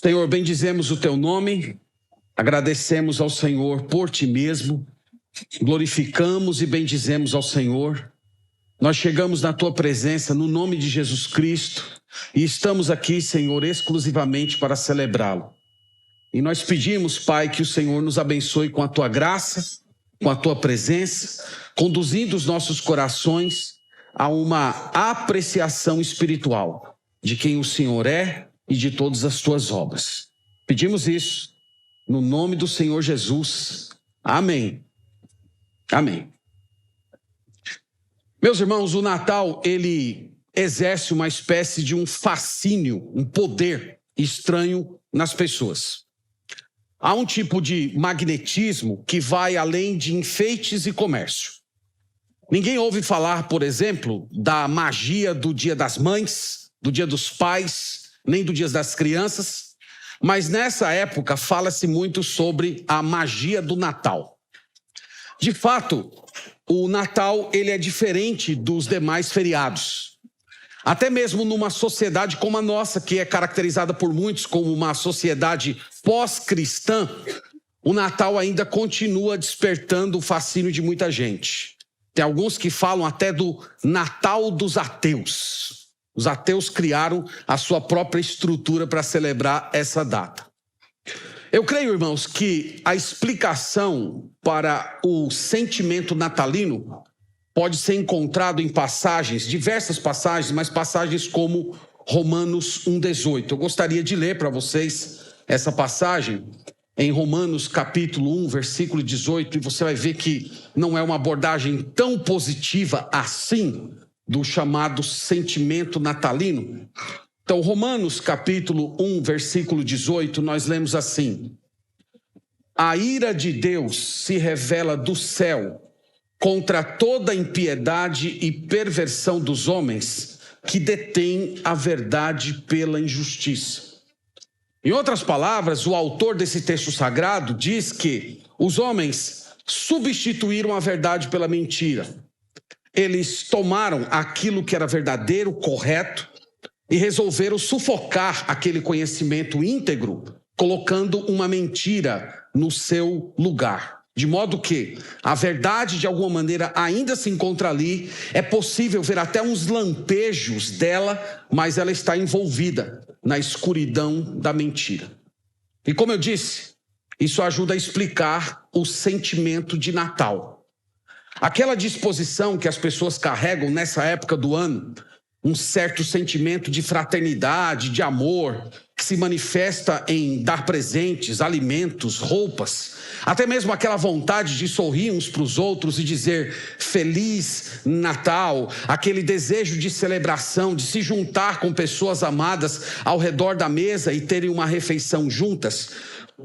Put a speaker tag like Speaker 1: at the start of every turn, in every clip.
Speaker 1: Senhor, bendizemos o teu nome, agradecemos ao Senhor por ti mesmo, glorificamos e bendizemos ao Senhor. Nós chegamos na tua presença no nome de Jesus Cristo e estamos aqui, Senhor, exclusivamente para celebrá-lo. E nós pedimos, Pai, que o Senhor nos abençoe com a tua graça, com a tua presença, conduzindo os nossos corações a uma apreciação espiritual de quem o Senhor é e de todas as tuas obras. Pedimos isso no nome do Senhor Jesus. Amém. Amém. Meus irmãos, o Natal, ele exerce uma espécie de um fascínio, um poder estranho nas pessoas. Há um tipo de magnetismo que vai além de enfeites e comércio. Ninguém ouve falar, por exemplo, da magia do Dia das Mães, do Dia dos Pais, nem do Dia das Crianças, mas nessa época fala-se muito sobre a magia do Natal. De fato, o Natal ele é diferente dos demais feriados. Até mesmo numa sociedade como a nossa, que é caracterizada por muitos como uma sociedade pós-cristã, o Natal ainda continua despertando o fascínio de muita gente. Tem alguns que falam até do Natal dos ateus. Os ateus criaram a sua própria estrutura para celebrar essa data. Eu creio, irmãos, que a explicação para o sentimento natalino pode ser encontrado em passagens, diversas passagens, mas passagens como Romanos 1,18. Eu gostaria de ler para vocês essa passagem em Romanos capítulo 1, versículo 18, e você vai ver que não é uma abordagem tão positiva assim do chamado sentimento natalino. Então, Romanos capítulo 1, versículo 18, nós lemos assim: a ira de Deus se revela do céu contra toda impiedade e perversão dos homens que detêm a verdade pela injustiça. Em outras palavras, o autor desse texto sagrado diz que os homens substituíram a verdade pela mentira. Eles tomaram aquilo que era verdadeiro, correto, e resolveram sufocar aquele conhecimento íntegro, colocando uma mentira no seu lugar. De modo que a verdade, de alguma maneira, ainda se encontra ali. É possível ver até uns lampejos dela, mas ela está envolvida na escuridão da mentira. E como eu disse, isso ajuda a explicar o sentimento de Natal. Aquela disposição que as pessoas carregam nessa época do ano, um certo sentimento de fraternidade, de amor, que se manifesta em dar presentes, alimentos, roupas, até mesmo aquela vontade de sorrir uns para os outros e dizer Feliz Natal, aquele desejo de celebração, de se juntar com pessoas amadas ao redor da mesa e terem uma refeição juntas.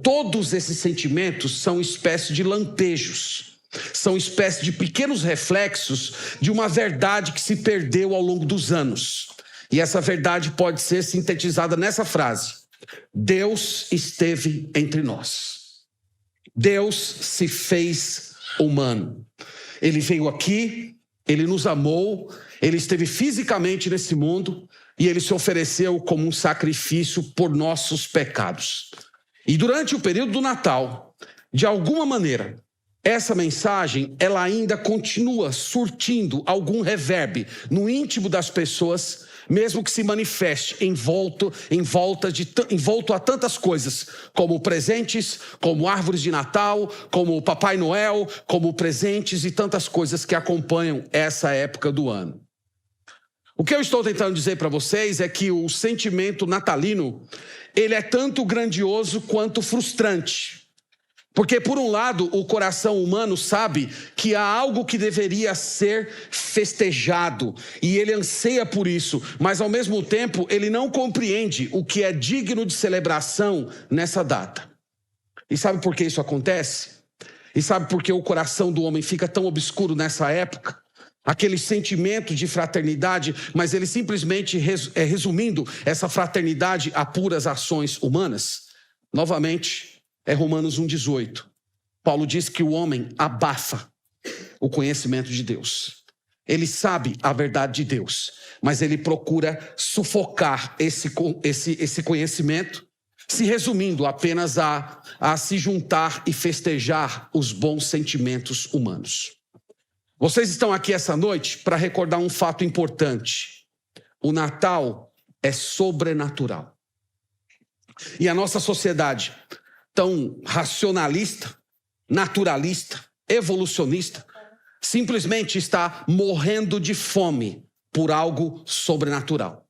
Speaker 1: Todos esses sentimentos são espécie de lampejos. São espécie de pequenos reflexos de uma verdade que se perdeu ao longo dos anos. E essa verdade pode ser sintetizada nessa frase: Deus esteve entre nós. Deus se fez humano. Ele veio aqui, ele nos amou, ele esteve fisicamente nesse mundo e ele se ofereceu como um sacrifício por nossos pecados. E durante o período do Natal, de alguma maneira, essa mensagem, ela ainda continua surtindo algum reverb no íntimo das pessoas, mesmo que se manifeste envolto a tantas coisas, como presentes, como árvores de Natal, como Papai Noel, como presentes e tantas coisas que acompanham essa época do ano. O que eu estou tentando dizer para vocês é que o sentimento natalino, ele é tanto grandioso quanto frustrante. Porque, por um lado, o coração humano sabe que há algo que deveria ser festejado e ele anseia por isso, mas, ao mesmo tempo, ele não compreende o que é digno de celebração nessa data. E sabe por que isso acontece? E sabe por que o coração do homem fica tão obscuro nessa época? Aquele sentimento de fraternidade, mas ele simplesmente resumindo essa fraternidade a puras ações humanas? Novamente, é Romanos 1,18. Paulo diz que o homem abafa o conhecimento de Deus. Ele sabe a verdade de Deus, mas ele procura sufocar esse conhecimento se resumindo apenas a se juntar e festejar os bons sentimentos humanos. Vocês estão aqui essa noite para recordar um fato importante. O Natal é sobrenatural. E a nossa sociedade, tão racionalista, naturalista, evolucionista, simplesmente está morrendo de fome por algo sobrenatural.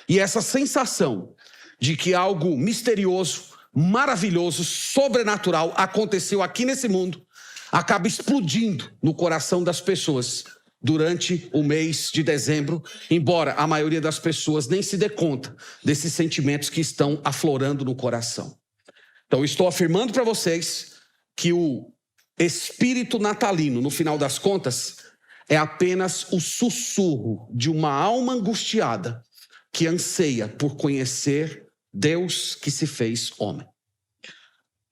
Speaker 1: E essa sensação de que algo misterioso, maravilhoso, sobrenatural aconteceu aqui nesse mundo, acaba explodindo no coração das pessoas durante o mês de dezembro, embora a maioria das pessoas nem se dê conta desses sentimentos que estão aflorando no coração. Então, eu estou afirmando para vocês que o espírito natalino, no final das contas, é apenas o sussurro de uma alma angustiada que anseia por conhecer Deus que se fez homem.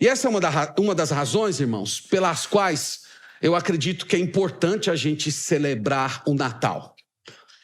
Speaker 1: E essa é uma das razões, irmãos, pelas quais eu acredito que é importante a gente celebrar o Natal.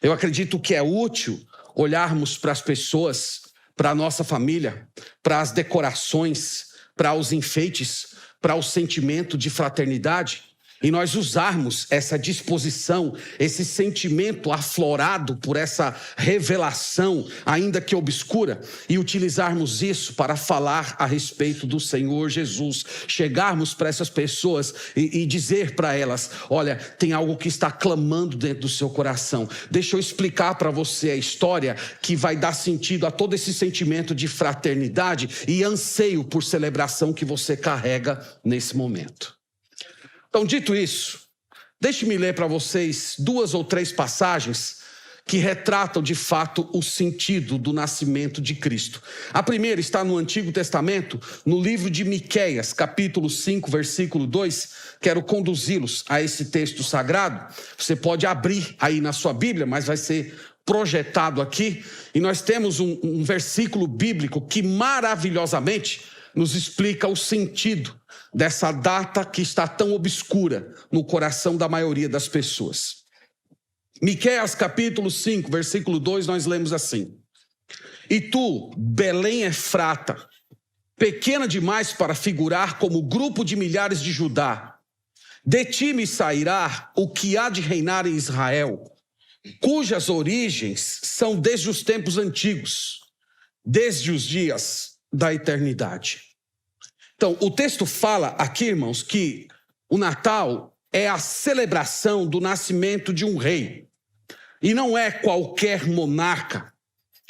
Speaker 1: Eu acredito que é útil olharmos para as pessoas, para a nossa família, para as decorações, para os enfeites, para o sentimento de fraternidade, e nós usarmos essa disposição, esse sentimento aflorado por essa revelação, ainda que obscura, e utilizarmos isso para falar a respeito do Senhor Jesus. Chegarmos para essas pessoas e dizer para elas: olha, tem algo que está clamando dentro do seu coração. Deixa eu explicar para você a história que vai dar sentido a todo esse sentimento de fraternidade e anseio por celebração que você carrega nesse momento. Então, dito isso, deixe-me ler para vocês 2 ou 3 passagens que retratam de fato o sentido do nascimento de Cristo. A primeira está no Antigo Testamento, no livro de Miqueias, capítulo 5, versículo 2. Quero conduzi-los a esse texto sagrado. Você pode abrir aí na sua Bíblia, mas vai ser projetado aqui. E nós temos um versículo bíblico que maravilhosamente nos explica o sentido dessa data que está tão obscura no coração da maioria das pessoas. Miqueias capítulo 5, versículo 2, nós lemos assim: E tu, Belém Efrata, pequena demais para figurar como grupo de milhares de Judá, de ti me sairá o que há de reinar em Israel, cujas origens são desde os tempos antigos, desde os dias da eternidade. Então, o texto fala aqui, irmãos, que o Natal é a celebração do nascimento de um rei. E não é qualquer monarca.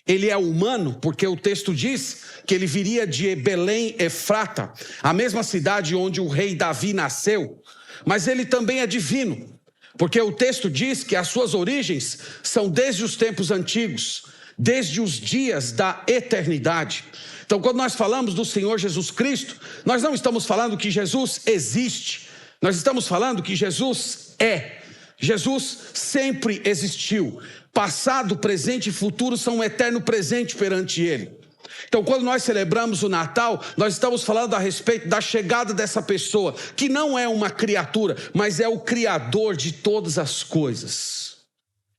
Speaker 1: Ele é humano, porque o texto diz que ele viria de Belém Efrata, a mesma cidade onde o rei Davi nasceu. Mas ele também é divino, porque o texto diz que as suas origens são desde os tempos antigos, desde os dias da eternidade. Então, quando nós falamos do Senhor Jesus Cristo, nós não estamos falando que Jesus existe. Nós estamos falando que Jesus é. Jesus sempre existiu. Passado, presente e futuro são um eterno presente perante Ele. Então, quando nós celebramos o Natal, nós estamos falando a respeito da chegada dessa pessoa, que não é uma criatura, mas é o Criador de todas as coisas.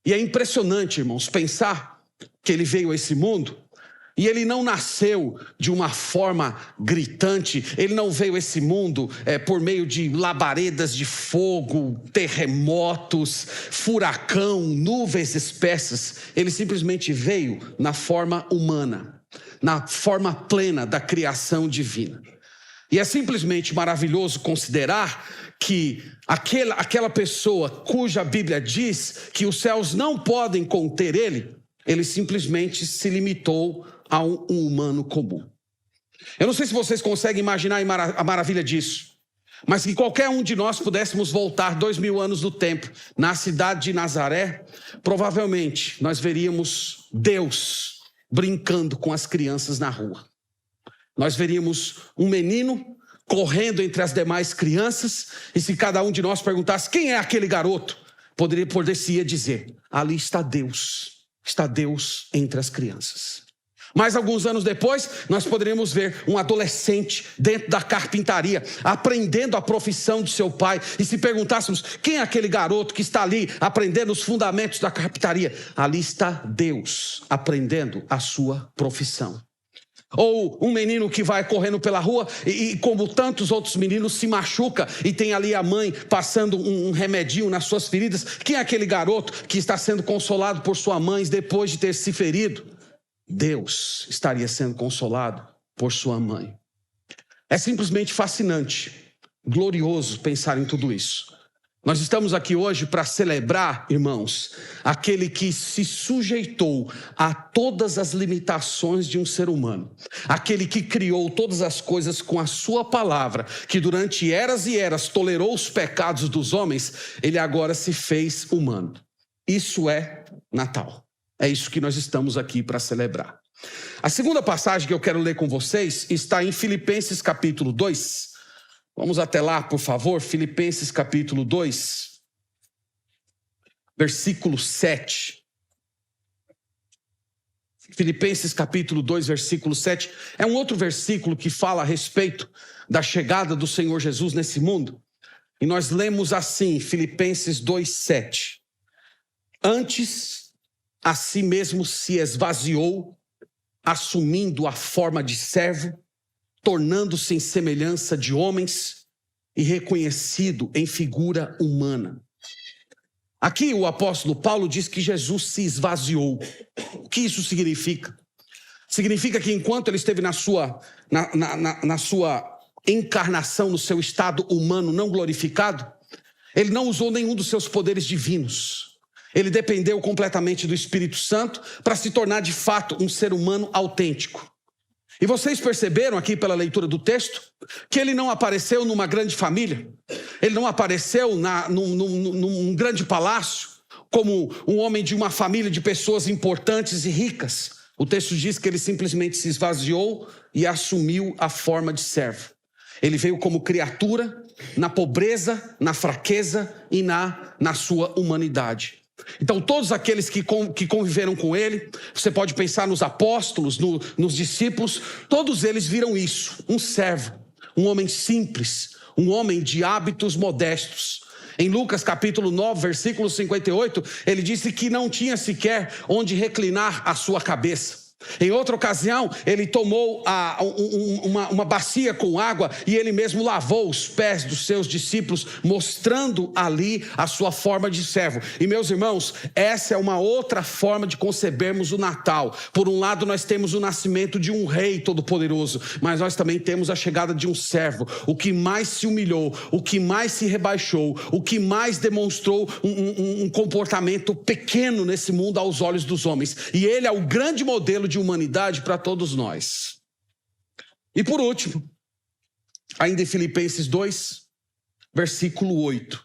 Speaker 1: E é impressionante, irmãos, pensar que Ele veio a esse mundo. E ele não nasceu de uma forma gritante, ele não veio a esse mundo por meio de labaredas de fogo, terremotos, furacão, nuvens espessas. Ele simplesmente veio na forma humana, na forma plena da criação divina. E é simplesmente maravilhoso considerar que aquela pessoa cuja Bíblia diz que os céus não podem conter ele simplesmente se limitou a um humano comum. Eu não sei se vocês conseguem imaginar a maravilha disso, mas que qualquer um de nós pudéssemos voltar 2000 anos no tempo, na cidade de Nazaré, provavelmente nós veríamos Deus brincando com as crianças na rua. Nós veríamos um menino correndo entre as demais crianças, e se cada um de nós perguntasse quem é aquele garoto, poderia dizer: ali está Deus entre as crianças. Mas alguns anos depois, nós poderíamos ver um adolescente dentro da carpintaria, aprendendo a profissão de seu pai. E se perguntássemos, quem é aquele garoto que está ali aprendendo os fundamentos da carpintaria? Ali está Deus aprendendo a sua profissão. Ou um menino que vai correndo pela rua e como tantos outros meninos, se machuca e tem ali a mãe passando um remedinho nas suas feridas. Quem é aquele garoto que está sendo consolado por sua mãe depois de ter se ferido? Deus estaria sendo consolado por sua mãe. É simplesmente fascinante, glorioso pensar em tudo isso. Nós estamos aqui hoje para celebrar, irmãos, aquele que se sujeitou a todas as limitações de um ser humano. Aquele que criou todas as coisas com a sua palavra, que durante eras e eras tolerou os pecados dos homens, ele agora se fez humano. Isso é Natal. É isso que nós estamos aqui para celebrar. A segunda passagem que eu quero ler com vocês está em Filipenses capítulo 2. Vamos até lá, por favor, Filipenses capítulo 2, versículo 7. Filipenses capítulo 2, versículo 7. É um outro versículo que fala a respeito da chegada do Senhor Jesus nesse mundo. E nós lemos assim, Filipenses 2, 7. Antes, a si mesmo se esvaziou, assumindo a forma de servo, tornando-se em semelhança de homens e reconhecido em figura humana. Aqui o apóstolo Paulo diz que Jesus se esvaziou. O que isso significa? Significa que enquanto ele esteve na sua encarnação, no seu estado humano não glorificado, ele não usou nenhum dos seus poderes divinos. Ele dependeu completamente do Espírito Santo para se tornar de fato um ser humano autêntico. E vocês perceberam aqui pela leitura do texto que ele não apareceu numa grande família, ele não apareceu num grande palácio, como um homem de uma família de pessoas importantes e ricas. O texto diz que ele simplesmente se esvaziou e assumiu a forma de servo. Ele veio como criatura, na pobreza, na fraqueza e na sua humanidade. Então todos aqueles que conviveram com ele, você pode pensar nos apóstolos, nos discípulos, todos eles viram isso, um servo, um homem simples, um homem de hábitos modestos. Em Lucas capítulo 9, versículo 58, ele disse que não tinha sequer onde reclinar a sua cabeça. Em outra ocasião, ele tomou uma bacia com água e ele mesmo lavou os pés dos seus discípulos, mostrando ali a sua forma de servo. E meus irmãos, essa é uma outra forma de concebermos o Natal. Por um lado, nós temos o nascimento de um rei todo-poderoso, mas nós também temos a chegada de um servo, o que mais se humilhou, o que mais se rebaixou, o que mais demonstrou um comportamento pequeno nesse mundo aos olhos dos homens. E ele é o grande modelo de humanidade para todos nós. E por último, ainda em Filipenses 2, versículo 8.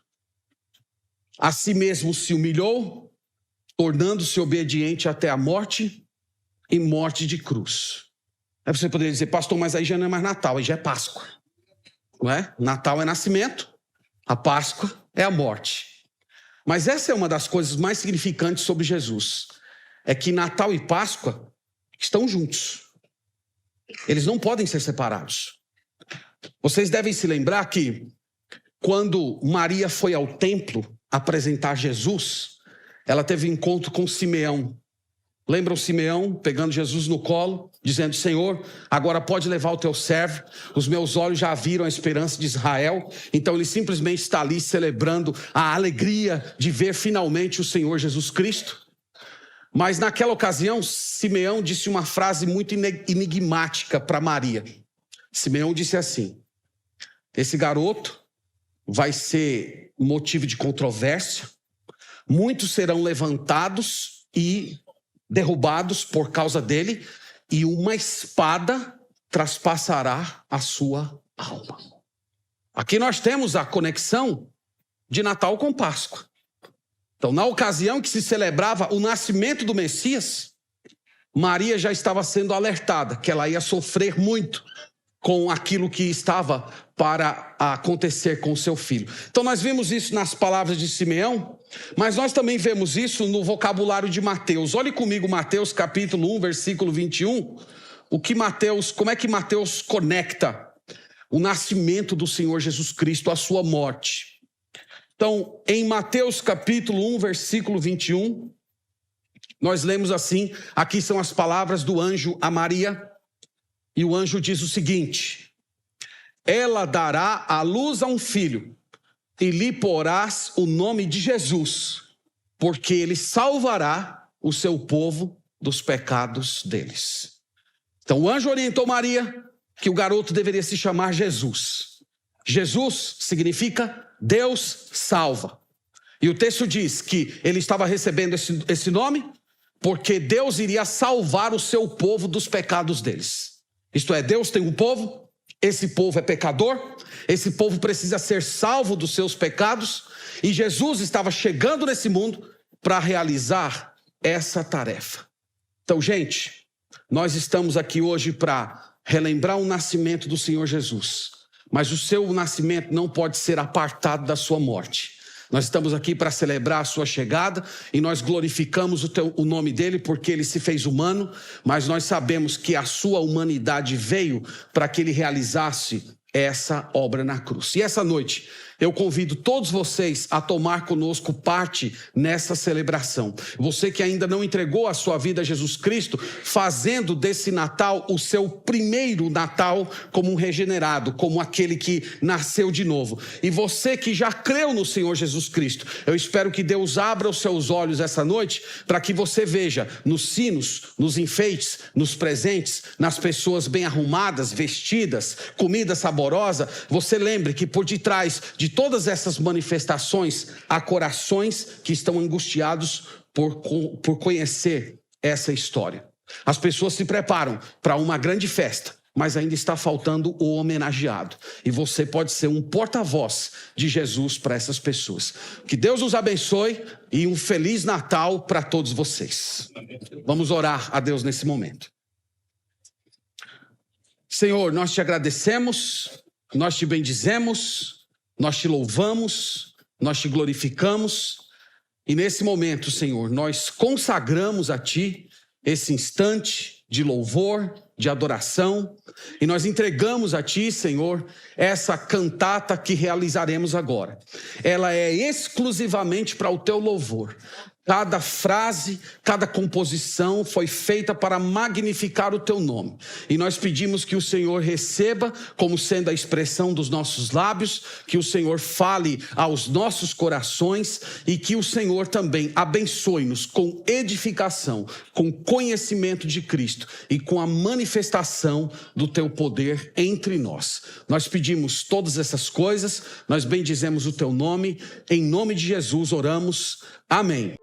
Speaker 1: A si mesmo se humilhou, tornando-se obediente até a morte e morte de cruz. Aí você poderia dizer, pastor, mas aí já não é mais Natal, aí já é Páscoa. Não é? Natal é nascimento, a Páscoa é a morte. Mas essa é uma das coisas mais significantes sobre Jesus. É que Natal e Páscoa estão juntos. Eles não podem ser separados. Vocês devem se lembrar que quando Maria foi ao templo apresentar Jesus, ela teve encontro com Simeão. Lembram Simeão pegando Jesus no colo, dizendo, Senhor, agora pode levar o teu servo, os meus olhos já viram a esperança de Israel. Então ele simplesmente está ali celebrando a alegria de ver finalmente o Senhor Jesus Cristo. Mas naquela ocasião, Simeão disse uma frase muito enigmática para Maria. Simeão disse assim, esse garoto vai ser motivo de controvérsia, muitos serão levantados e derrubados por causa dele, e uma espada traspassará a sua alma. Aqui nós temos a conexão de Natal com Páscoa. Então, na ocasião que se celebrava o nascimento do Messias, Maria já estava sendo alertada que ela ia sofrer muito com aquilo que estava para acontecer com o seu filho. Então, nós vemos isso nas palavras de Simeão, mas nós também vemos isso no vocabulário de Mateus. Olhe comigo Mateus capítulo 1, versículo 21. Como é que Mateus conecta o nascimento do Senhor Jesus Cristo à sua morte? Então, em Mateus capítulo 1, versículo 21, nós lemos assim, aqui são as palavras do anjo a Maria. E o anjo diz o seguinte: ela dará à luz a um filho, e lhe porás o nome de Jesus, porque ele salvará o seu povo dos pecados deles. Então o anjo orientou Maria que o garoto deveria se chamar Jesus. Jesus significa Deus salva. E o texto diz que ele estava recebendo esse nome porque Deus iria salvar o seu povo dos pecados deles. Isto é, Deus tem um povo, esse povo é pecador, esse povo precisa ser salvo dos seus pecados, e Jesus estava chegando nesse mundo para realizar essa tarefa. Então, gente, nós estamos aqui hoje para relembrar o nascimento do Senhor Jesus, mas o seu nascimento não pode ser apartado da sua morte. Nós estamos aqui para celebrar a sua chegada e nós glorificamos o nome dele porque ele se fez humano, mas nós sabemos que a sua humanidade veio para que ele realizasse essa obra na cruz. E essa noite eu convido todos vocês a tomar conosco parte nessa celebração. Você que ainda não entregou a sua vida a Jesus Cristo, fazendo desse Natal o seu primeiro Natal como um regenerado, como aquele que nasceu de novo. E você que já creu no Senhor Jesus Cristo, eu espero que Deus abra os seus olhos essa noite para que você veja nos sinos, nos enfeites, nos presentes, nas pessoas bem arrumadas, vestidas, comida saborosa, você lembre que por detrás de todas essas manifestações há corações que estão angustiados por conhecer essa história. As pessoas se preparam para uma grande festa, mas ainda está faltando o homenageado. E você pode ser um porta-voz de Jesus para essas pessoas. Que Deus nos abençoe e um Feliz Natal para todos vocês. Vamos orar a Deus nesse momento. Senhor, nós te agradecemos, nós te bendizemos, nós te louvamos, nós te glorificamos. E nesse momento, Senhor, nós consagramos a Ti esse instante de louvor, de adoração, e nós entregamos a Ti, Senhor, essa cantata que realizaremos agora. Ela é exclusivamente para o Teu louvor. Cada frase, cada composição foi feita para magnificar o Teu nome. E nós pedimos que o Senhor receba como sendo a expressão dos nossos lábios, que o Senhor fale aos nossos corações e que o Senhor também abençoe-nos com edificação, com conhecimento de Cristo e com a manifestação do Teu poder entre nós. Nós pedimos todas essas coisas, nós bendizemos o Teu nome, em nome de Jesus oramos. Amém.